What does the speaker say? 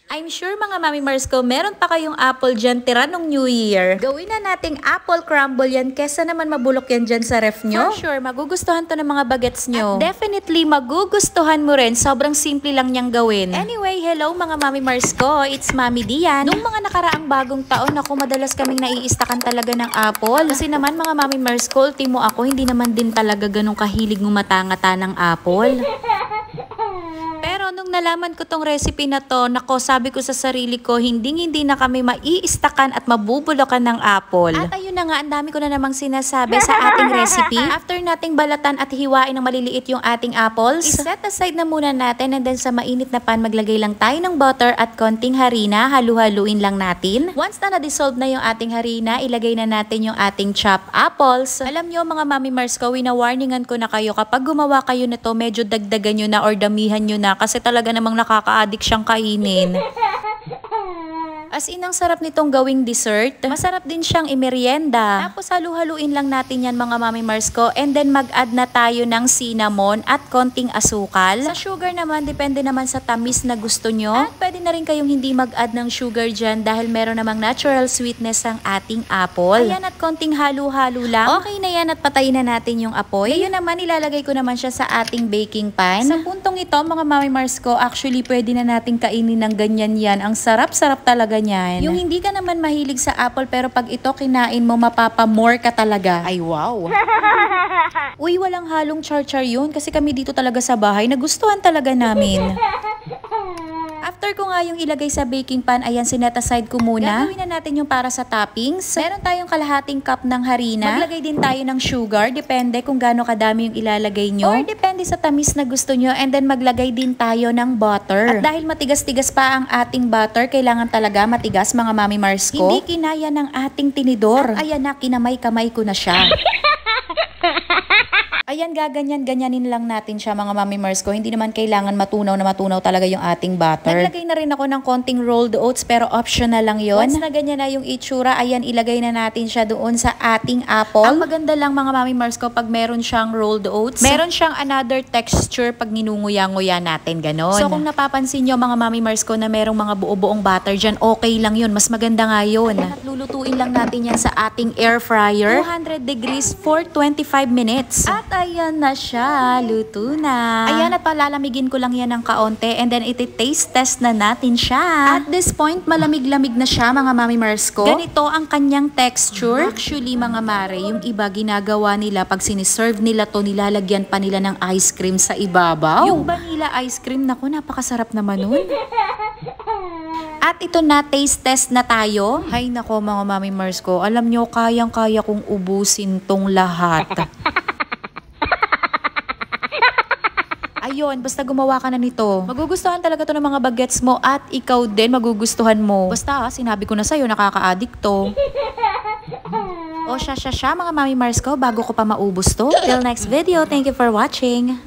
I'm sure mga Mami Mars ko, meron pa kayong apple dyan tira nung New Year. Gawin na nating apple crumble yan kesa naman mabulok yan dyan sa ref nyo. For sure, magugustuhan to ng mga bagets nyo. At definitely, magugustuhan mo rin. Sobrang simple lang niyang gawin. Anyway, hello mga Mami Mars ko. It's Mami Dian. Nung mga nakaraang bagong taon, ako madalas kaming naiistakan talaga ng apple. Kasi naman mga Mami Mars ko, ultimo ako, hindi naman din talaga ganun kahilig ngumata-ngata ng apple. Pero nung nalaman ko tong recipe na to, nako, sabi ko sa sarili ko, hindi na kami maiistakan at mabubulokan ng apple. At ayun na nga, ang dami ko na namang sinasabi sa ating recipe. After nating balatan at hiwain ng maliliit yung ating apples, iset aside na muna natin, and then sa mainit na pan, maglagay lang tayo ng butter at konting harina, halu-haluin lang natin. Once na na-dissolve na yung ating harina, ilagay na natin yung ating chopped apples. Alam nyo mga Mami Mars ko, wina-warningan ko na kayo, kapag gumawa kayo nito, medyo dagdagan nyo na or damihan nyo na kasi talaga namang nakaka-addict siyang kainin. As in, ang sarap nitong gawing dessert. Masarap din siyang imerienda. Tapos halu-haluin lang natin yan mga Mami Mars ko, and then mag-add na tayo ng cinnamon at konting asukal. Sa sugar naman, depende naman sa tamis na gusto nyo. At pwede na rin kayong hindi mag-add ng sugar dyan dahil meron namang natural sweetness ang ating apple. Ayan, at konting halu-halu lang. Okay na yan, at patayin na natin yung apoy. Ngayon naman, ilalagay ko naman siya sa ating baking pan. Sa puntong ito mga Mami Mars ko, actually pwede na natin kainin ng ganyan yan. Ang sarap-sarap talaga niyan. Yung hindi ka naman mahilig sa apple, pero pag ito kinain mo, mapapamore ka talaga. Ay, wow. Uy, walang halong char-char yun kasi kami dito talaga sa bahay, nagustuhan talaga namin. After ko nga yung ilagay sa baking pan, ayan, sinet aside ko muna. Gagawin na natin yung para sa toppings. Meron tayong kalahating cup ng harina. Maglagay din tayo ng sugar. Depende kung gaano kadami yung ilalagay nyo. Or depende sa tamis na gusto nyo. And then maglagay din tayo ng butter. At dahil matigas-tigas pa ang ating butter, kailangan talaga matigas mga Mami Mars ko. Hindi kinaya ng ating tinidor. At ayan na, kinamay-kamay ko na siya. Ayan, gaganyan-ganyanin lang natin siya mga Mami Mars ko. Hindi naman kailangan matunaw na matunaw talaga yung ating butter. Naglagay na rin ako ng konting rolled oats, pero optional lang yon. Once na ganyan na yung itsura, ayan, ilagay na natin siya doon sa ating apple. Ang maganda lang mga Mami Mars ko, pag meron siyang rolled oats, meron siyang another texture pag ninunguya-nguya natin, ganon. So kung napapansin nyo mga Mami Mars ko na merong mga buo-buong butter dyan, okay lang yun. Mas maganda nga yun. At lulutuin lang natin yan sa ating air fryer. 200 degrees for 25 minutes. At ayan na siya, luto na. Ayan, at palalamigin ko lang yan ng kaonte, and then iti-taste test na natin siya. At this point, malamig-lamig na siya mga Mami Mars ko. Ganito ang kanyang texture. Actually mga mare, yung iba ginagawa nila pag siniserve nila to, nilalagyan pa nila ng ice cream sa ibabaw. Yung vanilla ice cream, naku, napakasarap naman nun. At ito na, taste test na tayo. Hay nako mga Mami Mars ko, alam nyo, kayang-kaya kong ubusin tong lahat. Ayun, basta gumawa ka na nito. Magugustuhan talaga to ng mga bagets mo, at ikaw din magugustuhan mo. Basta, sinabi ko na sa'yo, nakaka-addict to. O siya mga Mami Mars ko, bago ko pa maubos to. Till next video, thank you for watching.